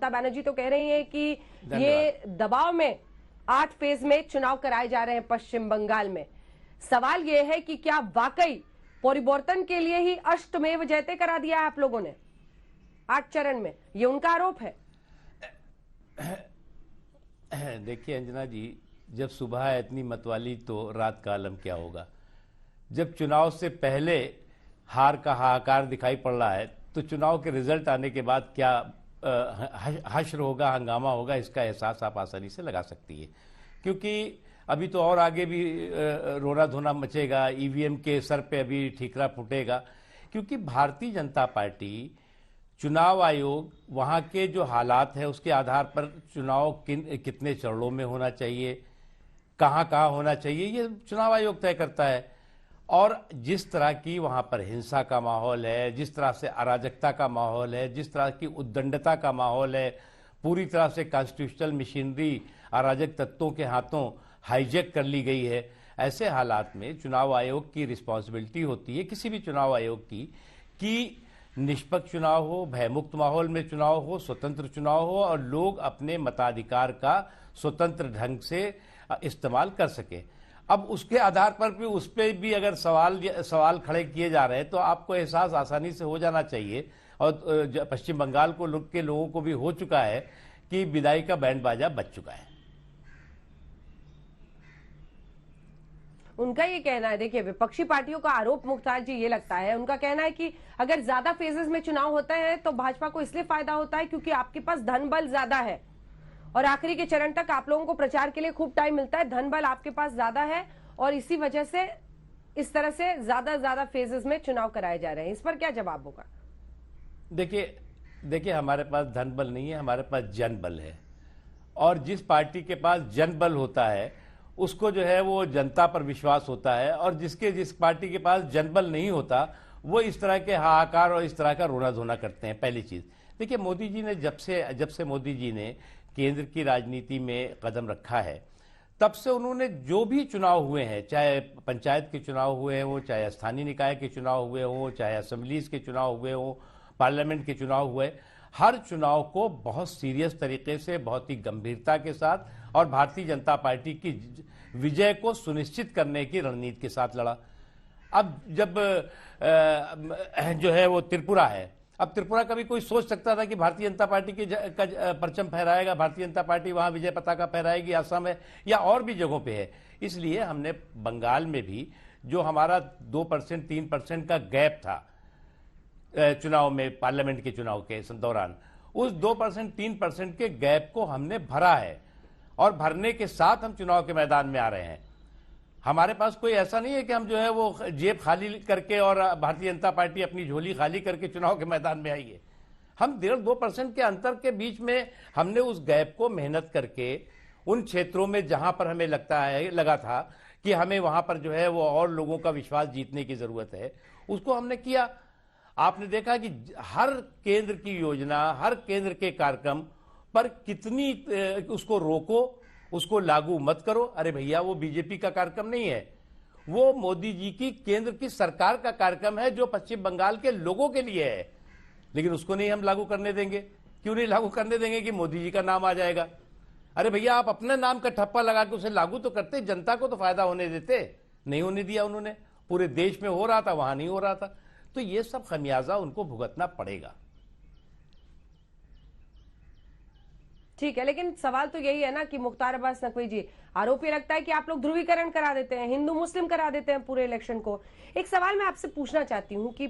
ममता बनर्जी तो कह रही हैं कि ये दबाव में 8 फेज में चुनाव कराए जा रहे हैं पश्चिम बंगाल में। सवाल ये है कि क्या वाकई परिवर्तन के लिए ही अष्टमेव जयते करा दिया है आप लोगों ने 8 चरण में, ये उनका आरोप है। देखिए अंजना जी, जब सुबह है इतनी मतवाली तो रात का आलम क्या होगा। जब चुनाव से पहले हार का हाहाकार दिखाई पड़ रहा है तो चुनाव के रिजल्ट आने के बाद क्या हश्र होगा, हंगामा होगा, इसका एहसास आप आसानी से लगा सकती है। क्योंकि अभी तो और आगे भी रोना धोना मचेगा, ईवीएम के सर पे अभी ठीकरा फूटेगा। क्योंकि भारतीय जनता पार्टी, चुनाव आयोग वहाँ के जो हालात है उसके आधार पर चुनाव कितने चरणों में होना चाहिए, कहाँ कहाँ होना चाहिए, ये चुनाव आयोग तय करता है। और जिस तरह की वहाँ पर हिंसा का माहौल है, जिस तरह से अराजकता का माहौल है, जिस तरह की उद्दंडता का माहौल है, पूरी तरह से कॉन्स्टिट्यूशनल मशीनरी अराजक तत्वों के हाथों हाईजैक कर ली गई है, ऐसे हालात में चुनाव आयोग की रिस्पॉन्सिबिलिटी होती है, किसी भी चुनाव आयोग की, कि निष्पक्ष चुनाव हो, भयमुक्त माहौल में चुनाव हो, स्वतंत्र चुनाव हो और लोग अपने मताधिकार का स्वतंत्र ढंग से इस्तेमाल कर सके। अब उसके आधार पर भी उस पर भी अगर सवाल खड़े किए जा रहे हैं तो आपको एहसास आसानी से हो जाना चाहिए, और पश्चिम बंगाल के लोगों को भी हो चुका है कि विदाई का बैंड बाजा बज चुका है। उनका ये कहना है, देखिए विपक्षी पार्टियों का आरोप मुख्तार जी ये लगता है, उनका कहना है कि अगर ज्यादा फेजेस में चुनाव होता है तो भाजपा को इसलिए फायदा होता है क्योंकि आपके पास धन बल ज्यादा है और आखिरी के चरण तक आप लोगों को प्रचार के लिए खूब टाइम मिलता है, धन बल आपके पास ज्यादा है और इसी वजह से इस तरह से ज्यादा फेजेस में चुनाव कराए जा रहे हैं। इस पर क्या जवाब होगा? देखिए हमारे पास धन बल नहीं है, हमारे पास जन बल है। और जिस पार्टी के पास जन बल होता है उसको जो है वो जनता पर विश्वास होता है, और जिस पार्टी के पास जनबल नहीं होता वो इस तरह के हाहाकार और इस तरह का रोना धोना करते हैं। पहली चीज देखिए, मोदी जी ने जब से मोदी जी ने केंद्र की राजनीति में कदम रखा है तब से उन्होंने जो भी चुनाव हुए हैं, चाहे पंचायत के चुनाव हुए हों, चाहे स्थानीय निकाय के चुनाव हुए हों, चाहे असेंबलीज के चुनाव हुए हों, पार्लियामेंट के चुनाव हुए, हर चुनाव को बहुत सीरियस तरीके से, बहुत ही गंभीरता के साथ और भारतीय जनता पार्टी की विजय को सुनिश्चित करने की रणनीति के साथ लड़ा। अब जब जो है वो त्रिपुरा है, अब त्रिपुरा कभी कोई सोच सकता था कि भारतीय जनता पार्टी का परचम फहराएगा, भारतीय जनता पार्टी वहां विजय पताका फहराएगी, असम है या और भी जगहों पे है। इसलिए हमने बंगाल में भी जो हमारा 2% 3% का गैप था चुनाव में, पार्लियामेंट के चुनाव के दौरान, उस 2% 3% के गैप को हमने भरा है और भरने के साथ हम चुनाव के मैदान में आ रहे हैं। हमारे पास कोई ऐसा नहीं है कि हम जो है वो जेब खाली करके और भारतीय जनता पार्टी अपनी झोली खाली करके चुनाव के मैदान में आई है। हम 1.5-2% के अंतर के बीच में हमने उस गैप को मेहनत करके उन क्षेत्रों में जहां पर हमें लगा था कि हमें वहां पर जो है वो और लोगों का विश्वास जीतने की जरूरत है, उसको हमने किया। आपने देखा कि हर केंद्र की योजना, हर केंद्र के कार्यक्रम पर कितनी उसको रोको, उसको लागू मत करो। अरे भैया, वो बीजेपी का कार्यक्रम नहीं है, वो मोदी जी की केंद्र की सरकार का कार्यक्रम है जो पश्चिम बंगाल के लोगों के लिए है, लेकिन उसको नहीं हम लागू करने देंगे। क्यों नहीं लागू करने देंगे? कि मोदी जी का नाम आ जाएगा। अरे भैया, आप अपने नाम का ठप्पा लगा के उसे लागू तो करते, जनता को तो फायदा होने देते। नहीं होने दिया उन्होंने। पूरे देश में हो रहा था, वहां नहीं हो रहा था। तो ये सब खमियाजा उनको भुगतना पड़ेगा। ठीक है, लेकिन सवाल तो यही है ना कि मुख्तार अब्बास नकवी जी, आरोप ये लगता है कि आप लोग ध्रुवीकरण करा देते हैं, हिंदू मुस्लिम करा देते हैं पूरे इलेक्शन को। एक सवाल मैं आपसे पूछना चाहती हूं कि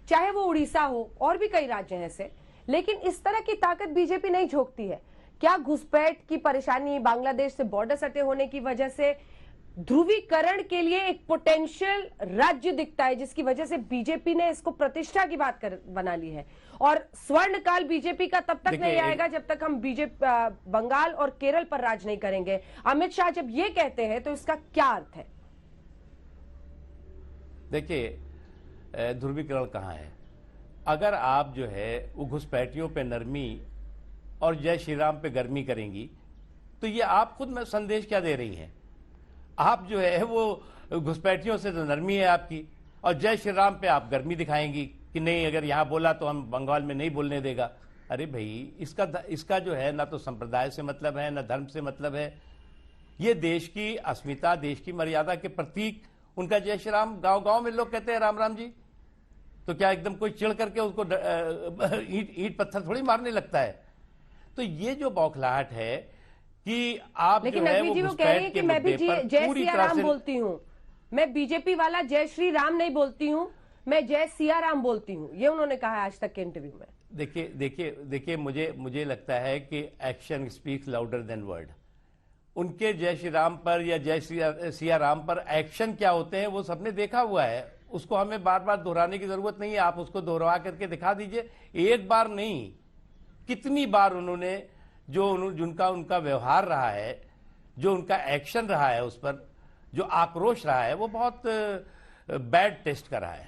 चाहे वो उड़ीसा हो और भी कई राज्य हैं ऐसे, लेकिन इस तरह की ताकत बीजेपी नहीं झोंकती है। क्या घुसपैठ की परेशानी, बांग्लादेश से बॉर्डर सटे होने की वजह से ध्रुवीकरण के लिए एक पोटेंशियल राज्य दिखता है, जिसकी वजह से बीजेपी ने इसको प्रतिष्ठा की बात बना ली है? और स्वर्ण काल बीजेपी का तब तक नहीं आएगा जब तक हम बंगाल और केरल पर राज नहीं करेंगे। अमित शाह जब ये कहते हैं तो इसका क्या अर्थ है? देखिए, ध्रुवीकरण कहां है? अगर आप जो है वो घुसपैठियों पे नरमी और जय श्री राम पे गर्मी करेंगी तो ये आप खुद में संदेश क्या दे रही हैं? आप जो है वो घुसपैठियों से तो नरमी है आपकी, और जय श्री राम पे आप गर्मी दिखाएंगी कि नहीं, अगर यहां बोला तो हम बंगाल में नहीं बोलने देगा। अरे भाई, इसका जो है ना तो संप्रदाय से मतलब है, ना धर्म से मतलब है। ये देश की अस्मिता, देश की मर्यादा के प्रतीक उनका जय श्री राम, गांव गांव में लोग कहते हैं राम राम जी। तो क्या एकदम कोई चिढ़ करके उसको ईंट पत्थर थोड़ी मारने लगता है? तो ये जो बौखलाहट है कि आप लेकिन जो है नकवी जी वो कह रही है कि मैं भी जय सिया राम बोलती हूँ, मैं बीजेपी वाला जय श्री राम नहीं बोलती हूँ, मैं जय सिया राम बोलती हूँ, ये उन्होंने कहा है आज तक के इंटरव्यू में। देखिए मुझे लगता है कि action speaks louder than word. उनके जय श्री राम पर या जय सिया राम पर एक्शन क्या होते हैं वो सबने देखा हुआ है, उसको हमें बार बार दोहराने की जरूरत नहीं है। आप उसको दोहरा करके दिखा दीजिए, एक बार नहीं कितनी बार उन्होंने जिनका उनका व्यवहार रहा है, जो उनका एक्शन रहा है, उस पर जो आक्रोश रहा है, वो बहुत बैड टेस्ट का रहा है।